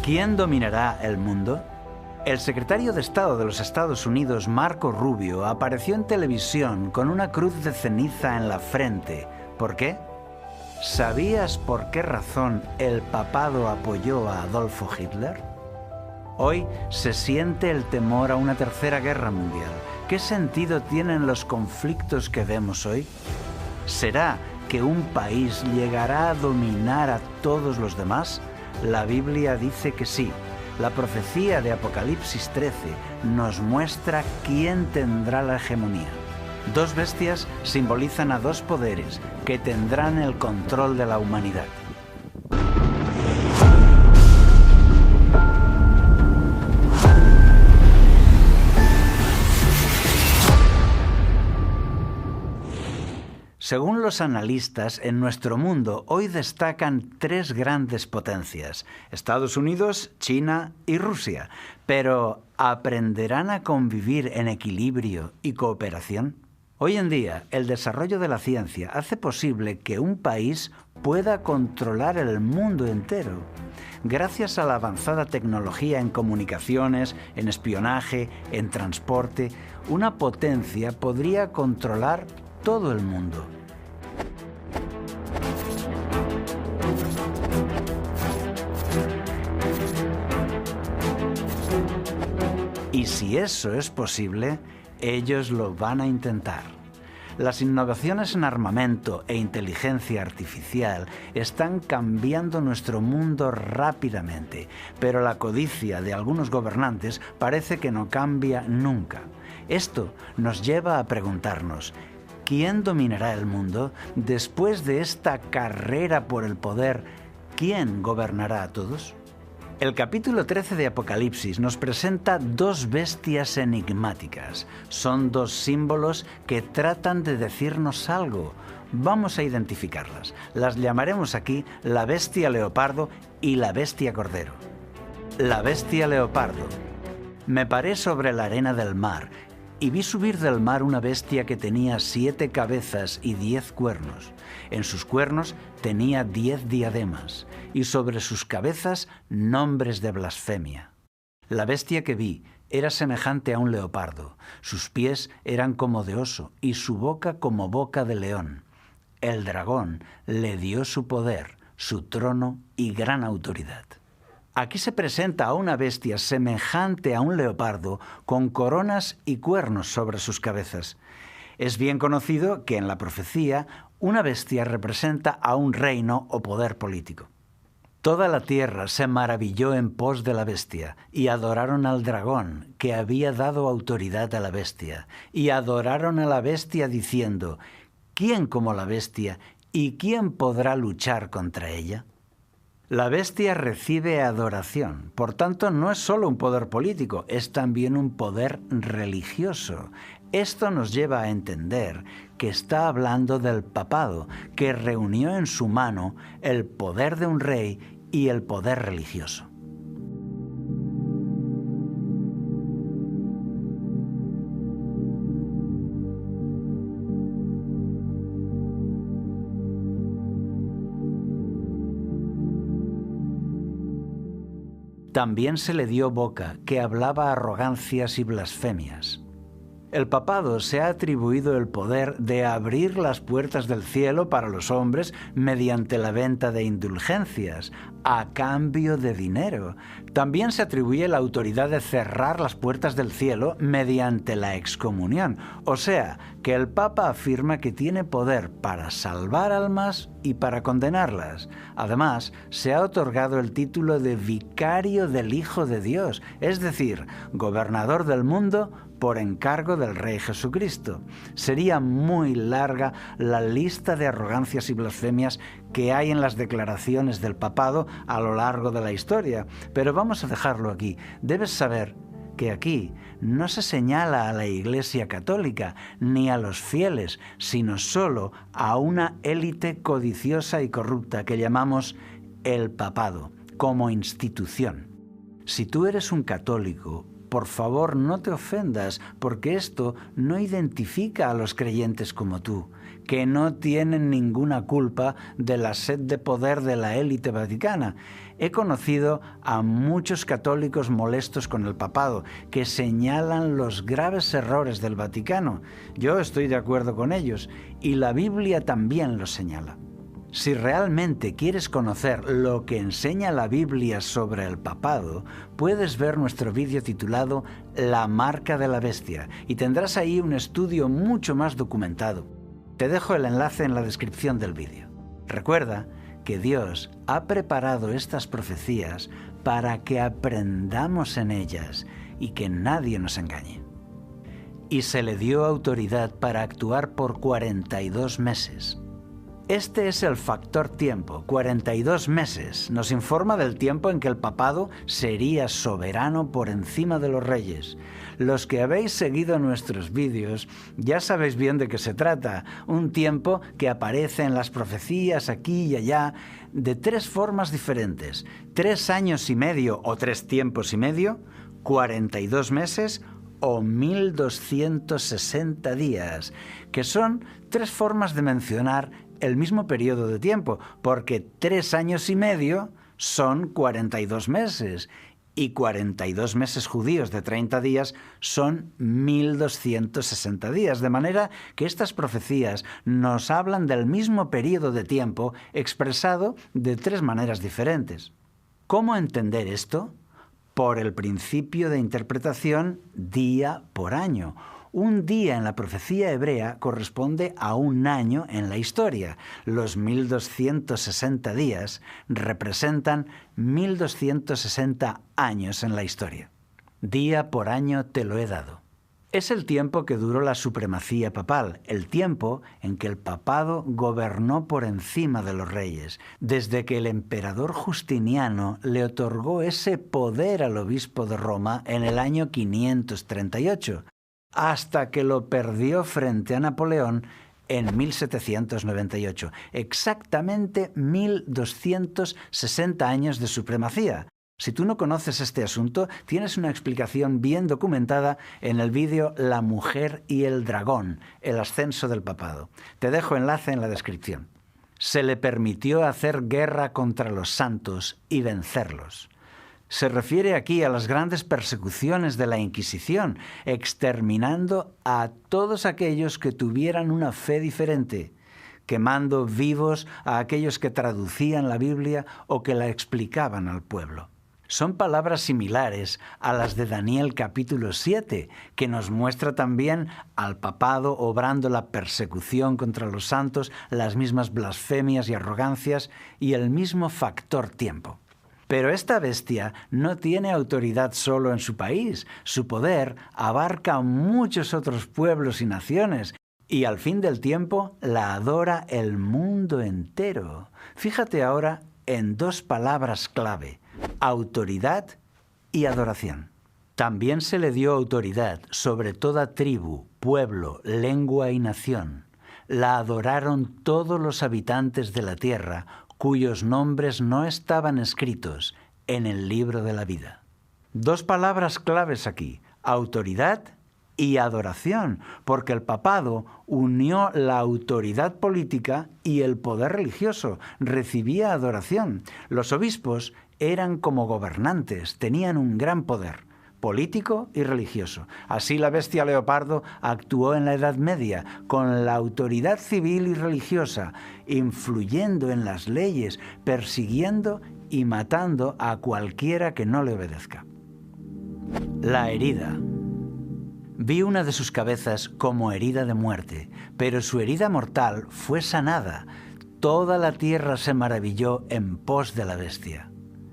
¿Quién dominará el mundo? El secretario de Estado de los Estados Unidos, Marco Rubio, apareció en televisión con una cruz de ceniza en la frente. ¿Por qué? ¿Sabías por qué razón el papado apoyó a Adolfo Hitler? Hoy se siente el temor a una tercera guerra mundial. ¿Qué sentido tienen los conflictos que vemos hoy? ¿Será que un país llegará a dominar a todos los demás? La Biblia dice que sí. La profecía de Apocalipsis 13 nos muestra quién tendrá la hegemonía. Dos bestias simbolizan a dos poderes que tendrán el control de la humanidad. Según los analistas, en nuestro mundo hoy destacan tres grandes potencias: Estados Unidos, China y Rusia. Pero, ¿aprenderán a convivir en equilibrio y cooperación? Hoy en día, el desarrollo de la ciencia hace posible que un país pueda controlar el mundo entero. Gracias a la avanzada tecnología en comunicaciones, en espionaje, en transporte, una potencia podría controlar todo el mundo. Y si eso es posible, ellos lo van a intentar. Las innovaciones en armamento e inteligencia artificial están cambiando nuestro mundo rápidamente, pero la codicia de algunos gobernantes parece que no cambia nunca. Esto nos lleva a preguntarnos: ¿quién dominará el mundo? Después de esta carrera por el poder, ¿quién gobernará a todos? El capítulo 13 de Apocalipsis nos presenta dos bestias enigmáticas. Son dos símbolos que tratan de decirnos algo. Vamos a identificarlas. Las llamaremos aquí la bestia leopardo y la bestia cordero. La bestia leopardo. Me paré sobre la arena del mar y vi subir del mar una bestia que tenía 7 cabezas y 10 cuernos. En sus cuernos tenía 10 diademas y sobre sus cabezas nombres de blasfemia. La bestia que vi era semejante a un leopardo. Sus pies eran como de oso y su boca como boca de león. El dragón le dio su poder, su trono y gran autoridad. Aquí se presenta a una bestia semejante a un leopardo con coronas y cuernos sobre sus cabezas. Es bien conocido que en la profecía una bestia representa a un reino o poder político. Toda la tierra se maravilló en pos de la bestia y adoraron al dragón que había dado autoridad a la bestia, y adoraron a la bestia diciendo: ¿quién como la bestia y quién podrá luchar contra ella? La bestia recibe adoración, por tanto no es solo un poder político, es también un poder religioso. Esto nos lleva a entender que está hablando del papado, que reunió en su mano el poder de un rey y el poder religioso. También se le dio boca, que hablaba arrogancias y blasfemias. El papado se ha atribuido el poder de abrir las puertas del cielo para los hombres mediante la venta de indulgencias, a cambio de dinero. También se atribuye la autoridad de cerrar las puertas del cielo mediante la excomunión. O sea, que el Papa afirma que tiene poder para salvar almas y para condenarlas. Además, se ha otorgado el título de vicario del Hijo de Dios, es decir, gobernador del mundo por encargo del Rey Jesucristo. Sería muy larga la lista de arrogancias y blasfemias que hay en las declaraciones del papado a lo largo de la historia, pero vamos a dejarlo aquí. Debes saber que aquí no se señala a la Iglesia Católica ni a los fieles, sino solo a una élite codiciosa y corrupta que llamamos el papado, como institución. Si tú eres un católico, por favor no te ofendas, porque esto no identifica a los creyentes como tú, que no tienen ninguna culpa de la sed de poder de la élite vaticana. He conocido a muchos católicos molestos con el papado, que señalan los graves errores del Vaticano. Yo estoy de acuerdo con ellos, y la Biblia también los señala. Si realmente quieres conocer lo que enseña la Biblia sobre el papado, puedes ver nuestro vídeo titulado La marca de la bestia, y tendrás ahí un estudio mucho más documentado. Te dejo el enlace en la descripción del vídeo. Recuerda que Dios ha preparado estas profecías para que aprendamos en ellas y que nadie nos engañe. Y se le dio autoridad para actuar por 42 meses. Este es el factor tiempo, 42 meses. Nos informa del tiempo en que el papado sería soberano por encima de los reyes. Los que habéis seguido nuestros vídeos ya sabéis bien de qué se trata. Un tiempo que aparece en las profecías aquí y allá de 3 formas diferentes. 3 años y medio o 3 tiempos y medio, 42 meses o 1260 días, que son 3 formas de mencionar el mismo periodo de tiempo, porque 3 años y medio son 42 meses, y 42 meses judíos de 30 días son 1260 días, de manera que estas profecías nos hablan del mismo periodo de tiempo expresado de 3 maneras diferentes. ¿Cómo entender esto? Por el principio de interpretación día por año. Un día en la profecía hebrea corresponde a un año en la historia. Los 1260 días representan 1260 años en la historia. Día por año te lo he dado. Es el tiempo que duró la supremacía papal, el tiempo en que el papado gobernó por encima de los reyes, desde que el emperador Justiniano le otorgó ese poder al obispo de Roma en el año 538, hasta que lo perdió frente a Napoleón en 1798. Exactamente 1260 años de supremacía. Si tú no conoces este asunto, tienes una explicación bien documentada en el vídeo La mujer y el dragón, el ascenso del papado. Te dejo enlace en la descripción. Se le permitió hacer guerra contra los santos y vencerlos. Se refiere aquí a las grandes persecuciones de la Inquisición, exterminando a todos aquellos que tuvieran una fe diferente, quemando vivos a aquellos que traducían la Biblia o que la explicaban al pueblo. Son palabras similares a las de Daniel capítulo 7, que nos muestra también al papado obrando la persecución contra los santos, las mismas blasfemias y arrogancias y el mismo factor tiempo. Pero esta bestia no tiene autoridad solo en su país. Su poder abarca a muchos otros pueblos y naciones, y al fin del tiempo la adora el mundo entero. Fíjate ahora en 2 palabras clave: autoridad y adoración. También se le dio autoridad sobre toda tribu, pueblo, lengua y nación. La adoraron todos los habitantes de la tierra, cuyos nombres no estaban escritos en el libro de la vida. 2 palabras claves aquí: autoridad y adoración, porque el papado unió la autoridad política y el poder religioso, recibía adoración. Los obispos eran como gobernantes, tenían un gran poder político y religioso. Así la bestia leopardo actuó en la Edad Media, con la autoridad civil y religiosa, influyendo en las leyes, persiguiendo y matando a cualquiera que no le obedezca. La herida. Vi una de sus cabezas como herida de muerte, pero su herida mortal fue sanada. Toda la tierra se maravilló en pos de la bestia.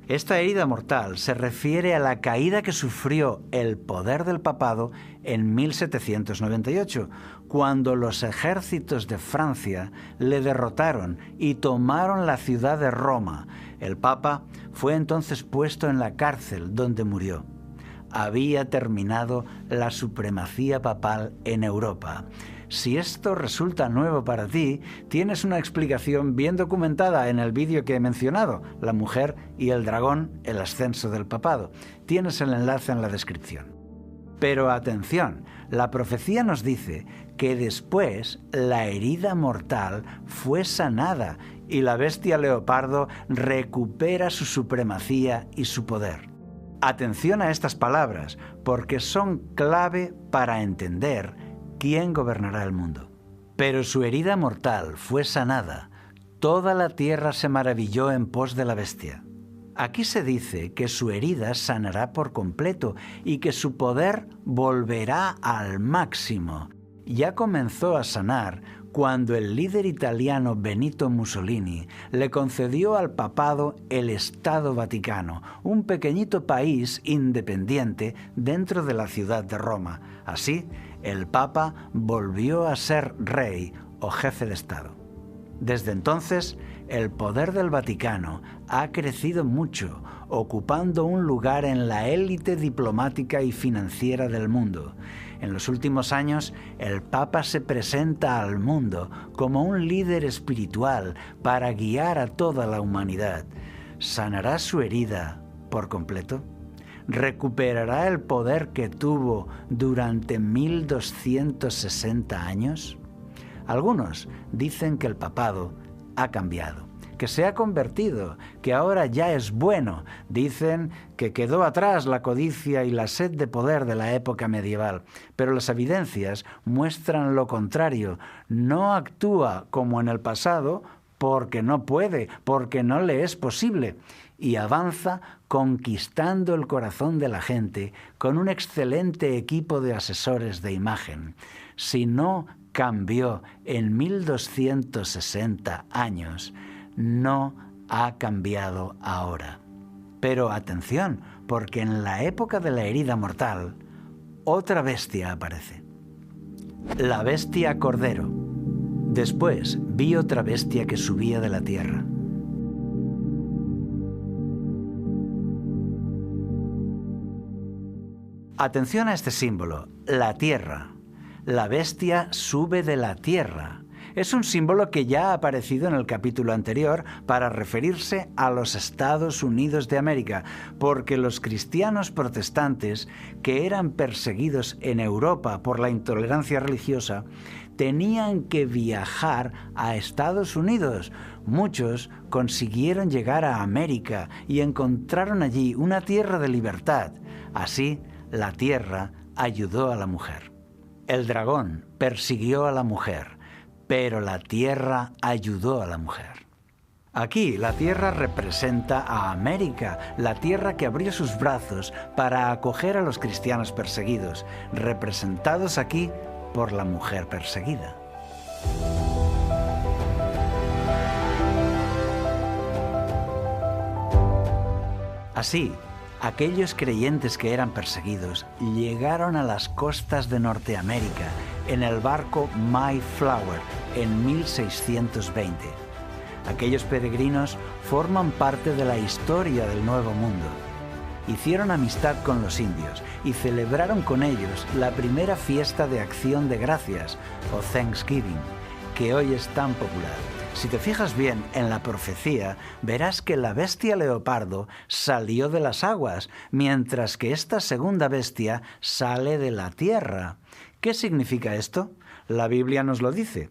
Esta herida mortal se refiere a la caída que sufrió el poder del papado en 1798, cuando los ejércitos de Francia le derrotaron y tomaron la ciudad de Roma. El papa fue entonces puesto en la cárcel, donde murió. Había terminado la supremacía papal en Europa. Si esto resulta nuevo para ti, tienes una explicación bien documentada en el vídeo que he mencionado, La mujer y el dragón, el ascenso del papado. Tienes el enlace en la descripción. Pero atención, la profecía nos dice que después la herida mortal fue sanada y la bestia leopardo recupera su supremacía y su poder. Atención a estas palabras, porque son clave para entender quién gobernará el mundo. Pero su herida mortal fue sanada. Toda la tierra se maravilló en pos de la bestia. Aquí se dice que su herida sanará por completo y que su poder volverá al máximo. Ya comenzó a sanar cuando el líder italiano Benito Mussolini le concedió al papado el Estado Vaticano, un pequeñito país independiente dentro de la ciudad de Roma. Así, el Papa volvió a ser rey o jefe de Estado. Desde entonces, el poder del Vaticano ha crecido mucho, ocupando un lugar en la élite diplomática y financiera del mundo. En los últimos años, el Papa se presenta al mundo como un líder espiritual para guiar a toda la humanidad. ¿Sanará su herida por completo? ¿Recuperará el poder que tuvo durante 1260 años? Algunos dicen que el papado ha cambiado, que se ha convertido, que ahora ya es bueno. Dicen que quedó atrás la codicia y la sed de poder de la época medieval. Pero las evidencias muestran lo contrario. No actúa como en el pasado porque no puede, porque no le es posible. Y avanza conquistando el corazón de la gente con un excelente equipo de asesores de imagen. Si no cambió en 1260 años, no ha cambiado ahora. Pero atención, porque en la época de la herida mortal, otra bestia aparece. La bestia cordero. Después vi otra bestia que subía de la tierra. Atención a este símbolo, la tierra. La bestia sube de la tierra. Es un símbolo que ya ha aparecido en el capítulo anterior para referirse a los Estados Unidos de América, porque los cristianos protestantes que eran perseguidos en Europa por la intolerancia religiosa tenían que viajar a Estados Unidos. Muchos consiguieron llegar a América y encontraron allí una tierra de libertad. Así, la tierra ayudó a la mujer. El dragón persiguió a la mujer, pero la tierra ayudó a la mujer. Aquí la tierra representa a América, la tierra que abrió sus brazos para acoger a los cristianos perseguidos, representados aquí por la mujer perseguida. Así, aquellos creyentes que eran perseguidos llegaron a las costas de Norteamérica en el barco Mayflower en 1620. Aquellos peregrinos forman parte de la historia del Nuevo Mundo. Hicieron amistad con los indios y celebraron con ellos la primera fiesta de acción de gracias, o Thanksgiving, que hoy es tan popular. Si te fijas bien en la profecía, verás que la bestia leopardo salió de las aguas, mientras que esta segunda bestia sale de la tierra. ¿Qué significa esto? La Biblia nos lo dice.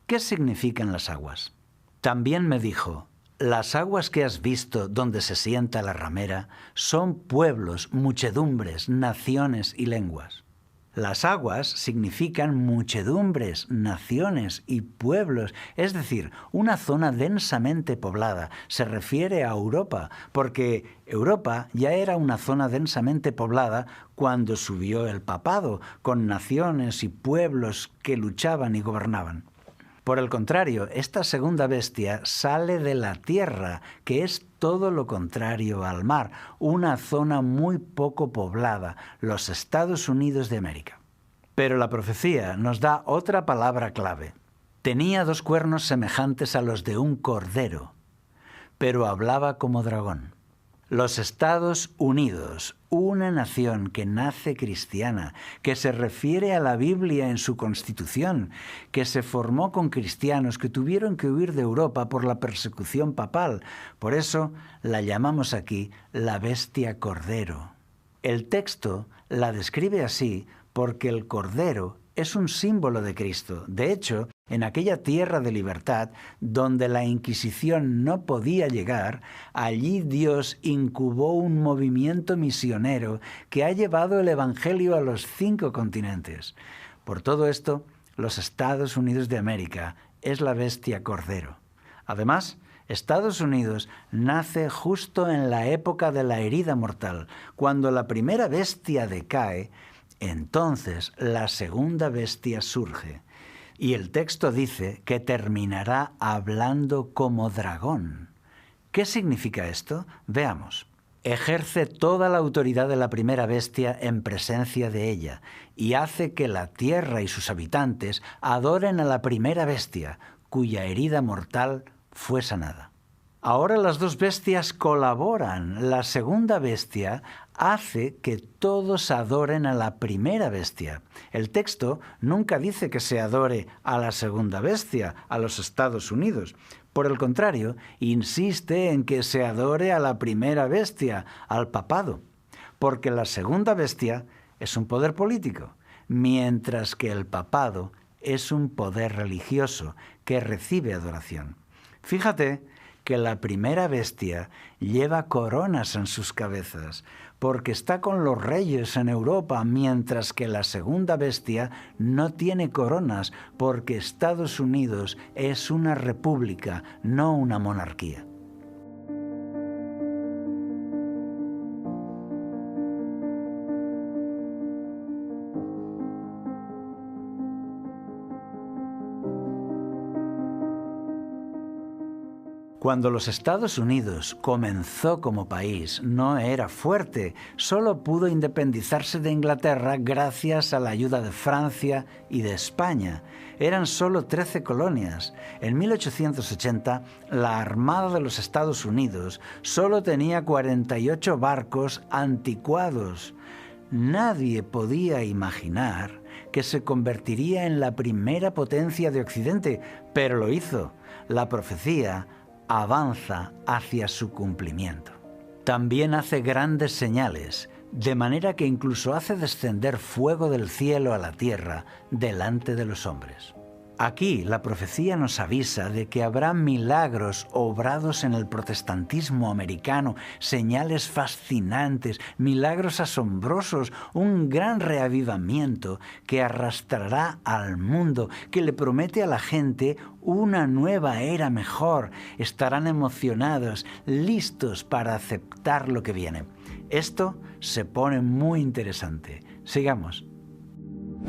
¿Qué significan las aguas? También me dijo: las aguas que has visto donde se sienta la ramera son pueblos, muchedumbres, naciones y lenguas. Las aguas significan muchedumbres, naciones y pueblos, es decir, una zona densamente poblada. Se refiere a Europa, porque Europa ya era una zona densamente poblada cuando subió el papado, con naciones y pueblos que luchaban y gobernaban. Por el contrario, esta segunda bestia sale de la tierra, que es todo lo contrario al mar, una zona muy poco poblada, los Estados Unidos de América. Pero la profecía nos da otra palabra clave. Tenía 2 cuernos semejantes a los de un cordero, pero hablaba como dragón. Los Estados Unidos, una nación que nace cristiana, que se refiere a la Biblia en su constitución, que se formó con cristianos que tuvieron que huir de Europa por la persecución papal. Por eso la llamamos aquí la bestia cordero. El texto la describe así porque el Cordero es un símbolo de Cristo. De hecho, en aquella tierra de libertad donde la Inquisición no podía llegar, allí Dios incubó un movimiento misionero que ha llevado el Evangelio a los 5 continentes. Por todo esto, los Estados Unidos de América es la bestia Cordero. Además, Estados Unidos nace justo en la época de la herida mortal. Cuando la primera bestia decae, entonces la segunda bestia surge. Y el texto dice que terminará hablando como dragón. ¿Qué significa esto? Veamos. Ejerce toda la autoridad de la primera bestia en presencia de ella y hace que la tierra y sus habitantes adoren a la primera bestia, cuya herida mortal fue sanada. Ahora las dos bestias colaboran. La segunda bestia hace que todos adoren a la primera bestia. El texto nunca dice que se adore a la segunda bestia, a los Estados Unidos. Por el contrario, insiste en que se adore a la primera bestia, al papado, porque la segunda bestia es un poder político, mientras que el papado es un poder religioso que recibe adoración. Fíjate que la primera bestia lleva coronas en sus cabezas, porque está con los reyes en Europa, mientras que la segunda bestia no tiene coronas, porque Estados Unidos es una república, no una monarquía. Cuando los Estados Unidos comenzó como país, no era fuerte, solo pudo independizarse de Inglaterra gracias a la ayuda de Francia y de España. Eran solo 13 colonias. En 1880, la Armada de los Estados Unidos solo tenía 48 barcos anticuados. Nadie podía imaginar que se convertiría en la primera potencia de Occidente, pero lo hizo. La profecía avanza hacia su cumplimiento. También hace grandes señales, de manera que incluso hace descender fuego del cielo a la tierra delante de los hombres. Aquí la profecía nos avisa de que habrá milagros obrados en el protestantismo americano, señales fascinantes, milagros asombrosos, un gran reavivamiento que arrastrará al mundo, que le promete a la gente una nueva era mejor. Estarán emocionados, listos para aceptar lo que viene. Esto se pone muy interesante. Sigamos.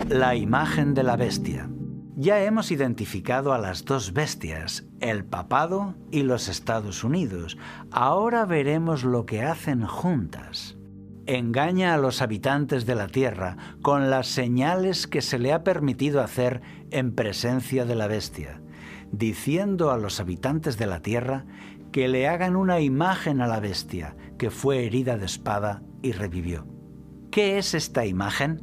La imagen de la bestia. Ya hemos identificado a las dos bestias, el papado y los Estados Unidos. Ahora veremos lo que hacen juntas. Engaña a los habitantes de la tierra con las señales que se le ha permitido hacer en presencia de la bestia, diciendo a los habitantes de la tierra que le hagan una imagen a la bestia, que fue herida de espada y revivió. ¿Qué es esta imagen?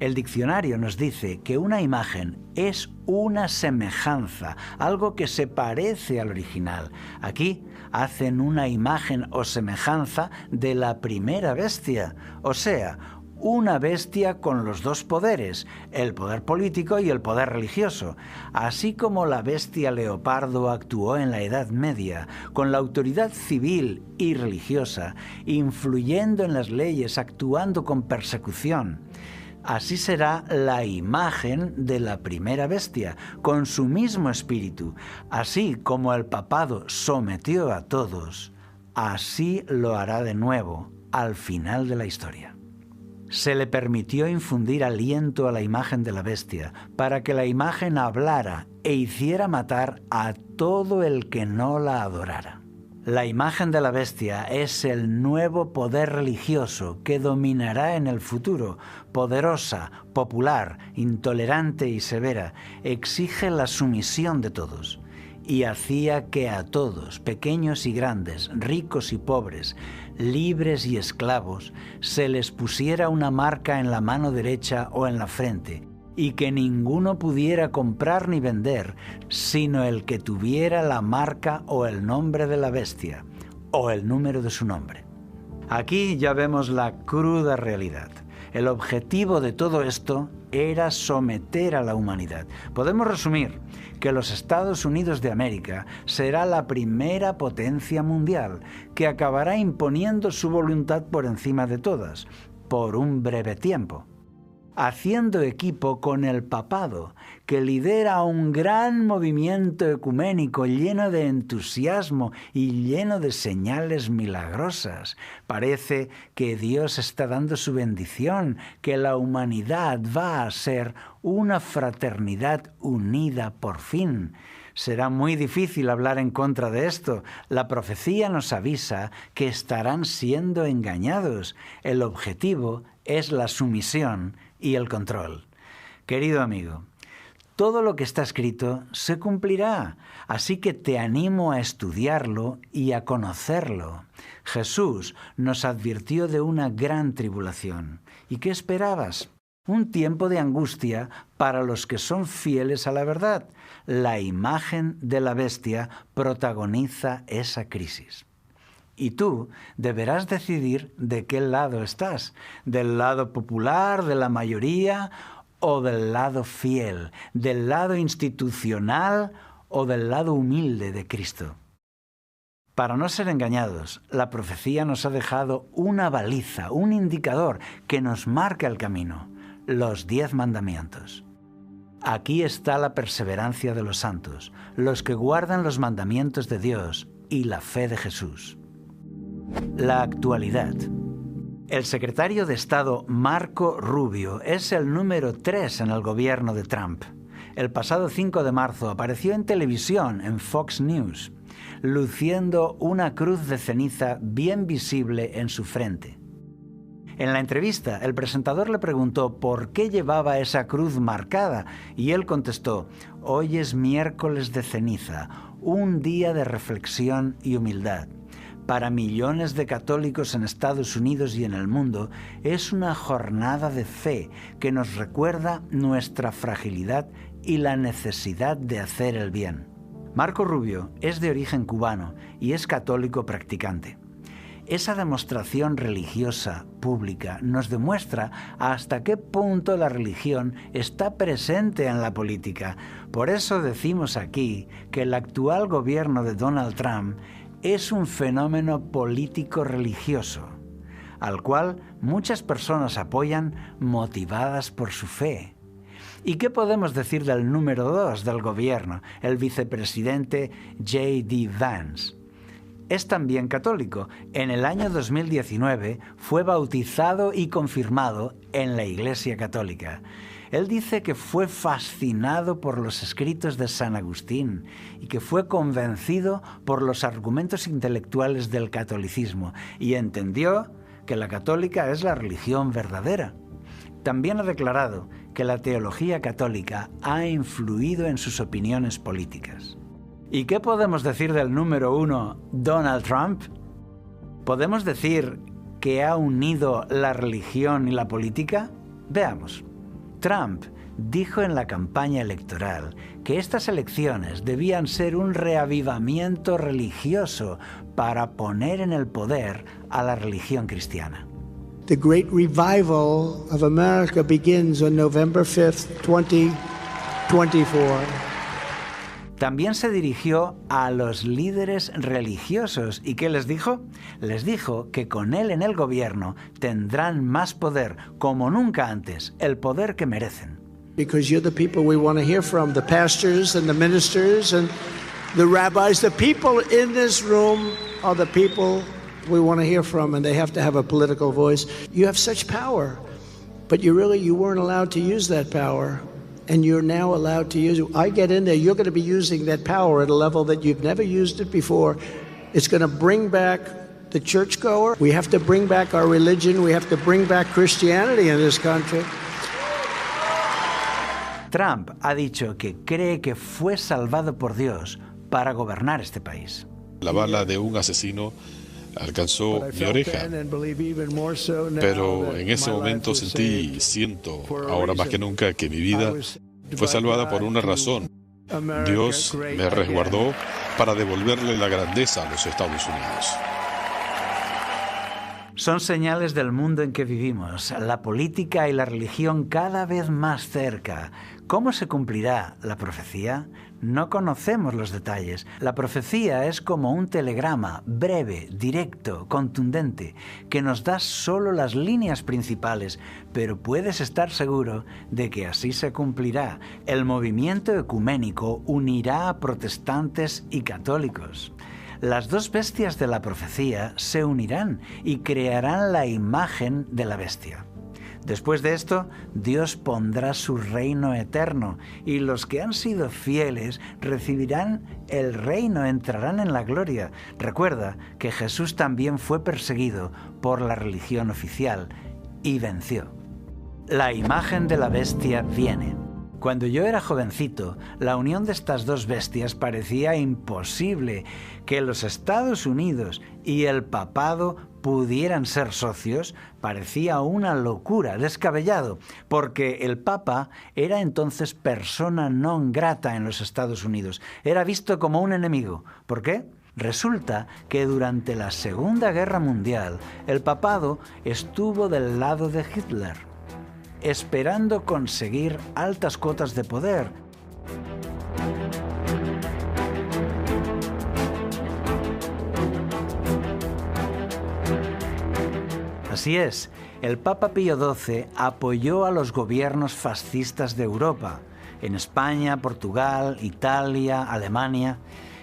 El diccionario nos dice que una imagen es una semejanza, algo que se parece al original. Aquí hacen una imagen o semejanza de la primera bestia, o sea, una bestia con los dos poderes, el poder político y el poder religioso. Así como la bestia leopardo actuó en la Edad Media, con la autoridad civil y religiosa, influyendo en las leyes, actuando con persecución. Así será la imagen de la primera bestia, con su mismo espíritu. Así como el papado sometió a todos, así lo hará de nuevo al final de la historia. Se le permitió infundir aliento a la imagen de la bestia, para que la imagen hablara e hiciera matar a todo el que no la adorara. La imagen de la bestia es el nuevo poder religioso que dominará en el futuro. Poderosa, popular, intolerante y severa, exige la sumisión de todos. Y hacía que a todos, pequeños y grandes, ricos y pobres, libres y esclavos, se les pusiera una marca en la mano derecha o en la frente, y que ninguno pudiera comprar ni vender, sino el que tuviera la marca o el nombre de la bestia, o el número de su nombre. Aquí ya vemos la cruda realidad. El objetivo de todo esto era someter a la humanidad. Podemos resumir que los Estados Unidos de América será la primera potencia mundial que acabará imponiendo su voluntad por encima de todas, por un breve tiempo, haciendo equipo con el papado, que lidera un gran movimiento ecuménico lleno de entusiasmo y lleno de señales milagrosas. Parece que Dios está dando su bendición, que la humanidad va a ser una fraternidad unida por fin. Será muy difícil hablar en contra de esto. La profecía nos avisa que estarán siendo engañados. El objetivo es la sumisión y el control. Querido amigo, todo lo que está escrito se cumplirá, así que te animo a estudiarlo y a conocerlo. Jesús nos advirtió de una gran tribulación. ¿Y qué esperabas? Un tiempo de angustia para los que son fieles a la verdad. La imagen de la bestia protagoniza esa crisis. Y tú deberás decidir de qué lado estás, del lado popular, de la mayoría, o del lado fiel, del lado institucional o del lado humilde de Cristo. Para no ser engañados, la profecía nos ha dejado una baliza, un indicador que nos marca el camino, los 10 mandamientos. Aquí está la perseverancia de los santos, los que guardan los mandamientos de Dios y la fe de Jesús. La actualidad. El secretario de Estado Marco Rubio es el número 3 en el gobierno de Trump. El pasado 5 de marzo apareció en televisión, en Fox News, luciendo una cruz de ceniza bien visible en su frente. En la entrevista, el presentador le preguntó por qué llevaba esa cruz marcada y él contestó: «Hoy es miércoles de ceniza, un día de reflexión y humildad. Para millones de católicos en Estados Unidos y en el mundo, es una jornada de fe que nos recuerda nuestra fragilidad y la necesidad de hacer el bien». Marco Rubio es de origen cubano y es católico practicante. Esa demostración religiosa pública nos demuestra hasta qué punto la religión está presente en la política. Por eso decimos aquí que el actual gobierno de Donald Trump es un fenómeno político-religioso, al cual muchas personas apoyan motivadas por su fe. ¿Y qué podemos decir del número 2 del gobierno, el vicepresidente J.D. Vance? Es también católico. En el año 2019 fue bautizado y confirmado en la Iglesia Católica. Él dice que fue fascinado por los escritos de San Agustín y que fue convencido por los argumentos intelectuales del catolicismo y entendió que la católica es la religión verdadera. También ha declarado que la teología católica ha influido en sus opiniones políticas. ¿Y qué podemos decir del número 1, Donald Trump? ¿Podemos decir que ha unido la religión y la política? Veamos. Trump dijo en la campaña electoral que estas elecciones debían ser un reavivamiento religioso para poner en el poder a la religión cristiana. The great revival of America begins on November 5th, 2024. También se dirigió a los líderes religiosos. ¿Y qué les dijo? Les dijo que con él en el gobierno tendrán más poder, como nunca antes, el poder que merecen. Because you're the people we want to hear from, the pastors and the ministers and the rabbis. The people in this room are the people we want to hear from, and they have to have a political voice. You have such power, but you weren't allowed to use that power. And you're now allowed to use it. I get in there, you're going to be using that power at a level that you've never used it before. It's going to bring back the churchgoer. We have to bring back our religion. We have to bring back Christianity in this country. Trump ha dicho que cree que fue salvado por Dios para gobernar este país. La bala de un asesino alcanzó mi oreja, pero en ese momento sentí y siento ahora más que nunca que mi vida fue salvada por una razón. Dios me resguardó para devolverle la grandeza a los Estados Unidos. Son señales del mundo en que vivimos, la política y la religión cada vez más cerca. ¿Cómo se cumplirá la profecía? No conocemos los detalles. La profecía es como un telegrama, breve, directo, contundente, que nos da solo las líneas principales, pero puedes estar seguro de que así se cumplirá. El movimiento ecuménico unirá a protestantes y católicos. Las dos bestias de la profecía se unirán y crearán la imagen de la bestia. Después de esto, Dios pondrá su reino eterno y los que han sido fieles recibirán el reino, entrarán en la gloria. Recuerda que Jesús también fue perseguido por la religión oficial y venció. La imagen de la bestia viene. Cuando yo era jovencito, la unión de estas dos bestias parecía imposible. Que los Estados Unidos y el papado pudieran ser socios parecía una locura, descabellado, porque el Papa era entonces persona non grata en los Estados Unidos. Era visto como un enemigo. ¿Por qué? Resulta que durante la Segunda Guerra Mundial, el papado estuvo del lado de Hitler, esperando conseguir altas cuotas de poder. Así es, el Papa Pío XII apoyó a los gobiernos fascistas de Europa, en España, Portugal, Italia, Alemania,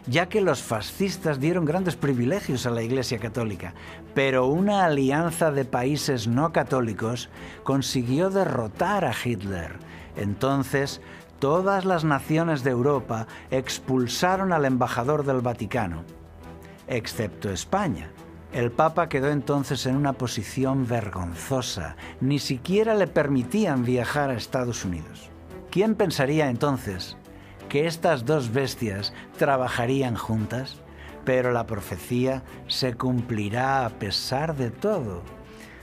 ya que los fascistas dieron grandes privilegios a la Iglesia Católica, pero una alianza de países no católicos consiguió derrotar a Hitler. Entonces, todas las naciones de Europa expulsaron al embajador del Vaticano, excepto España. El Papa quedó entonces en una posición vergonzosa. Ni siquiera le permitían viajar a Estados Unidos. ¿Quién pensaría entonces que estas dos bestias trabajarían juntas? Pero la profecía se cumplirá a pesar de todo.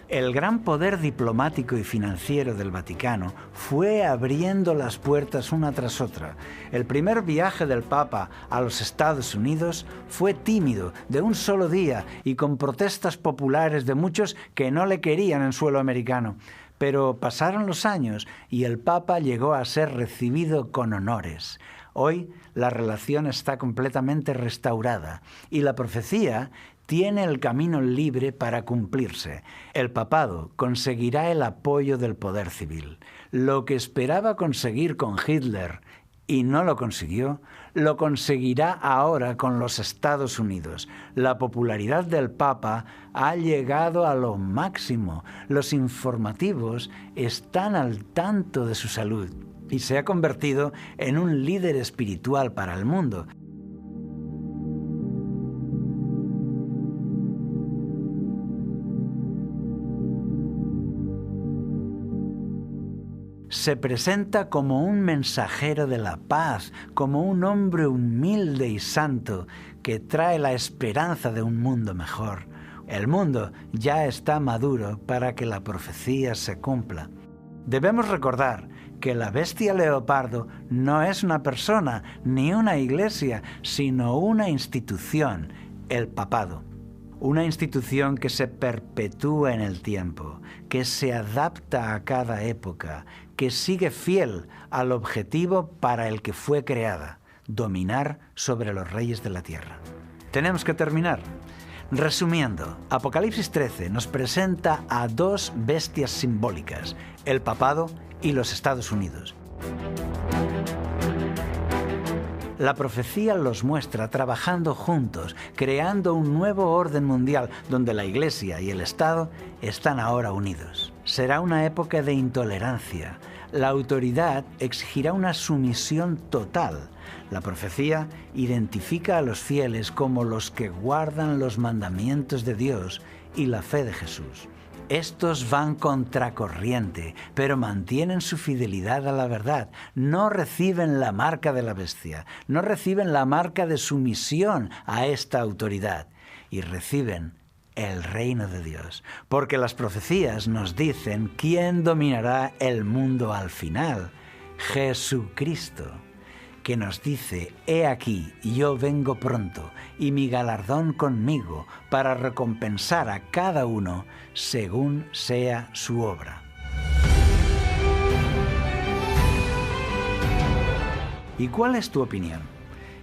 El gran poder diplomático y financiero del Vaticano fue abriendo las puertas una tras otra. El primer viaje del Papa a los Estados Unidos fue tímido, de un solo día, y con protestas populares de muchos que no le querían en suelo americano. Pero pasaron los años y el Papa llegó a ser recibido con honores. Hoy la relación está completamente restaurada y la profecía tiene el camino libre para cumplirse. El papado conseguirá el apoyo del poder civil. Lo que esperaba conseguir con Hitler y no lo consiguió, lo conseguirá ahora con los Estados Unidos. La popularidad del Papa ha llegado a lo máximo. Los informativos están al tanto de su salud y se ha convertido en un líder espiritual para el mundo. Se presenta como un mensajero de la paz, como un hombre humilde y santo que trae la esperanza de un mundo mejor. El mundo ya está maduro para que la profecía se cumpla. Debemos recordar que la bestia leopardo no es una persona ni una iglesia, sino una institución, el papado. Una institución que se perpetúa en el tiempo, que se adapta a cada época, que sigue fiel al objetivo para el que fue creada, dominar sobre los reyes de la tierra. Tenemos que terminar. Resumiendo, Apocalipsis 13 nos presenta a dos bestias simbólicas, el papado y los Estados Unidos. La profecía los muestra trabajando juntos, creando un nuevo orden mundial donde la Iglesia y el Estado están ahora unidos. Será una época de intolerancia. La autoridad exigirá una sumisión total. La profecía identifica a los fieles como los que guardan los mandamientos de Dios y la fe de Jesús. Estos van contracorriente, pero mantienen su fidelidad a la verdad. No reciben la marca de la bestia, no reciben la marca de sumisión a esta autoridad y reciben el reino de Dios. Porque las profecías nos dicen quién dominará el mundo al final: Jesucristo. que nos dice: «He aquí, yo vengo pronto, y mi galardón conmigo, para recompensar a cada uno según sea su obra». ¿Y cuál es tu opinión?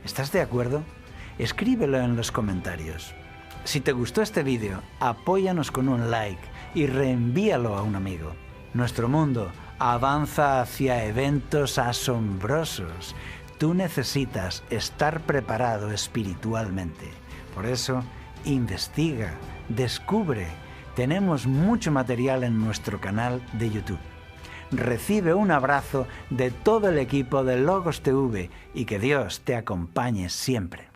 ¿Estás de acuerdo? Escríbelo en los comentarios. Si te gustó este vídeo, apóyanos con un like y reenvíalo a un amigo. Nuestro mundo avanza hacia eventos asombrosos. Tú necesitas estar preparado espiritualmente. Por eso, investiga, descubre. Tenemos mucho material en nuestro canal de YouTube. Recibe un abrazo de todo el equipo de Logos TV y que Dios te acompañe siempre.